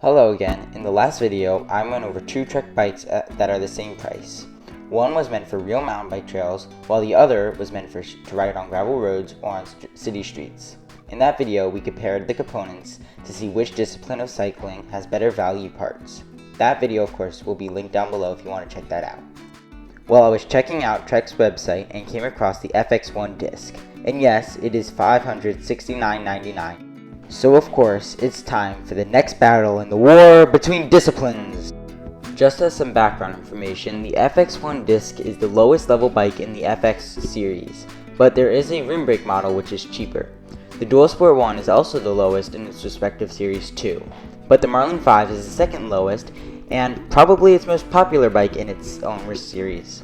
Hello again. In the last video, I went over two Trek bikes that are the same price. One was meant for real mountain bike trails, while the other was meant to ride on gravel roads or on city streets. In that video, we compared the components to see which discipline of cycling has better value parts. That video, of course, will be linked down below if you want to check that out. Well, I was checking out Trek's website and came across the FX1 disc. And yes, it is $569.99. So of course, it's time for the next battle in the war between disciplines. Just as some background information, the FX1 disc is the lowest level bike in the FX series, but there is a rim brake model which is cheaper. The Dual Sport 1 is also the lowest in its respective series too, but the Marlin 5 is the second lowest and probably its most popular bike in its own series.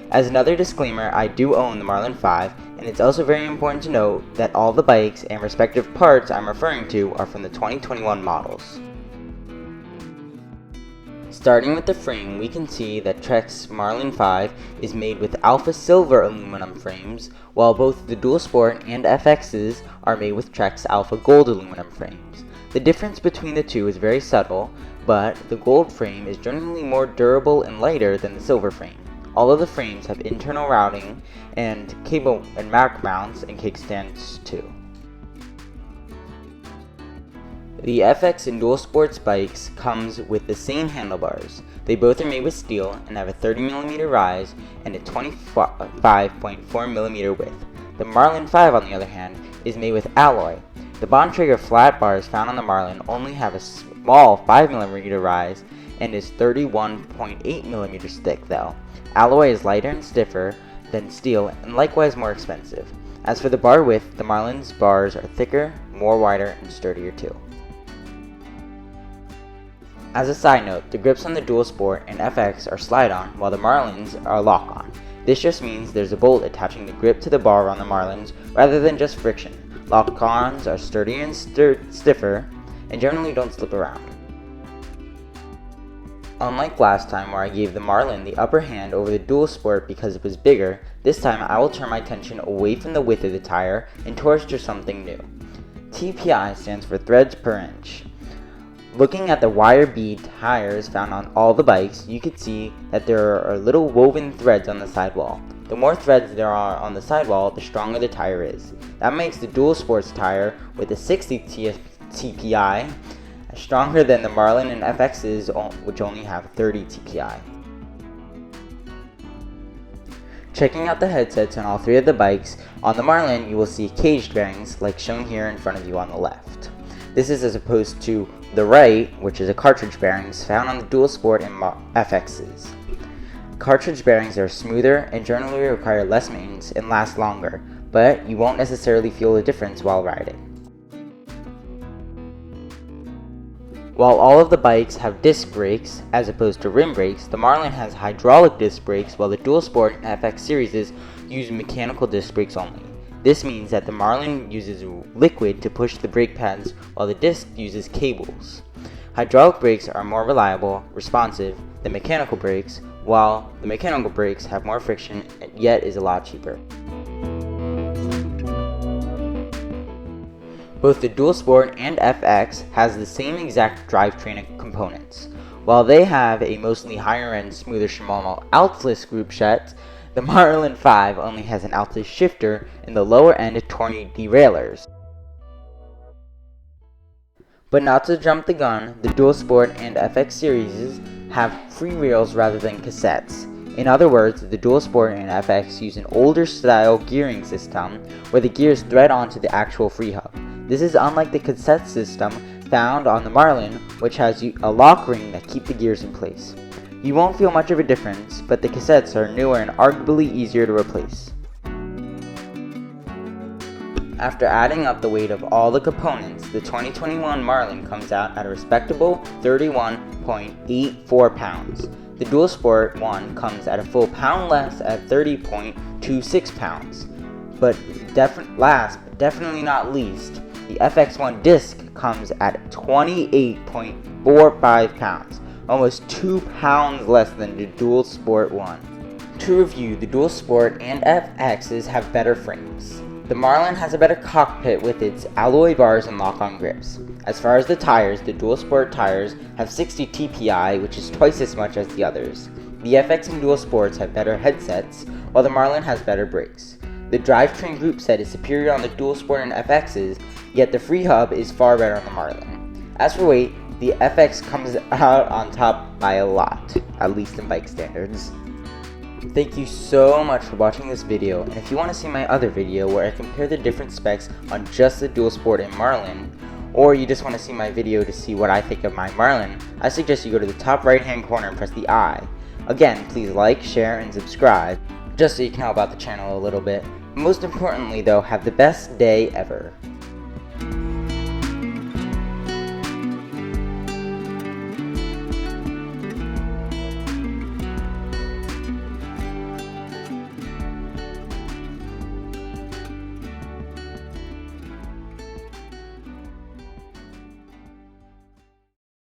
As another disclaimer, I do own the Marlin 5, and it's also very important to note that all the bikes and respective parts I'm referring to are from the 2021 models. Starting with the frame, we can see that Trek's Marlin 5 is made with Alpha Silver aluminum frames, while both the Dual Sport and FXs are made with Trek's Alpha Gold aluminum frames. The difference between the two is very subtle, but the gold frame is generally more durable and lighter than the silver frame. All of the frames have internal routing and cable and mount mounts and kickstands too. The FX and Dual Sports bikes comes with the same handlebars. They both are made with steel and have a 30mm rise and a 25.4mm width. The Marlin 5, on the other hand, is made with alloy. The Bontrager flat bars found on the Marlin only have a small 5mm rise and is 31.8mm thick though. Alloy is lighter and stiffer than steel and likewise more expensive. As for the bar width, the Marlin's bars are thicker, more wider, and sturdier too. As a side note, the grips on the Dual Sport and FX are slide-on while the Marlins are lock-on. This just means there's a bolt attaching the grip to the bar on the Marlins rather than just friction. Lock-ons are sturdier and stiffer and generally don't slip around. Unlike last time where I gave the Marlin the upper hand over the Dual Sport because it was bigger, this time I will turn my attention away from the width of the tire and towards just something new. TPI stands for threads per inch. Looking at the wire bead tires found on all the bikes, you can see that there are little woven threads on the sidewall. The more threads there are on the sidewall, the stronger the tire is. That makes the Dual Sports tire with a 60 TPI stronger than the Marlin and FX's, which only have 30 TPI. Checking out the headsets on all three of the bikes, on the Marlin you will see caged bearings like shown here in front of you on the left. This is as opposed to the right, which is a cartridge bearings found on the Dual Sport and FX's. Cartridge bearings are smoother and generally require less maintenance and last longer, but you won't necessarily feel the difference while riding. While all of the bikes have disc brakes, as opposed to rim brakes, the Marlin has hydraulic disc brakes while the Dual Sport and FX series use mechanical disc brakes only. This means that the Marlin uses liquid to push the brake pads while the disc uses cables. Hydraulic brakes are more reliable, responsive than mechanical brakes, while the mechanical brakes have more friction yet is a lot cheaper. Both the Dual Sport and FX has the same exact drivetrain components. While they have a mostly higher-end, smoother Shimano Altis group set, the Marlin 5 only has an Altis shifter and the lower-end Torney derailleurs. But not to jump the gun, the Dual Sport and FX series have free reels rather than cassettes. In other words, the Dual Sport and FX use an older style gearing system where the gears thread onto the actual free hub. This is unlike the cassette system found on the Marlin, which has a lock ring that keeps the gears in place. You won't feel much of a difference, but the cassettes are newer and arguably easier to replace. After adding up the weight of all the components, the 2021 Marlin comes out at a respectable 31.84 pounds. The Dual Sport 1 comes at a full pound less at 30.26 pounds. But last but definitely not least, the FX1 disc comes at 28.45 pounds, almost 2 pounds less than the Dual Sport 1. To review, the Dual Sport and FXs have better frames. The Marlin has a better cockpit with its alloy bars and lock-on grips. As far as the tires, the dual sport tires have 60 TPI, which is twice as much as the others. The FX and dual sports have better headsets, while the Marlin has better brakes. The drivetrain group set is superior on the dual sport and FXs, yet the free hub is far better on the Marlin. As for weight, the FX comes out on top by a lot, at least in bike standards. Thank you so much for watching this video, and if you want to see my other video where I compare the different specs on just the dual sport and Marlin, or you just want to see my video to see what I think of my Marlin, I suggest you go to the top right hand corner and press the I. Again, please like, share, and subscribe, just so you can help out the channel a little bit. Most importantly though, have the best day ever.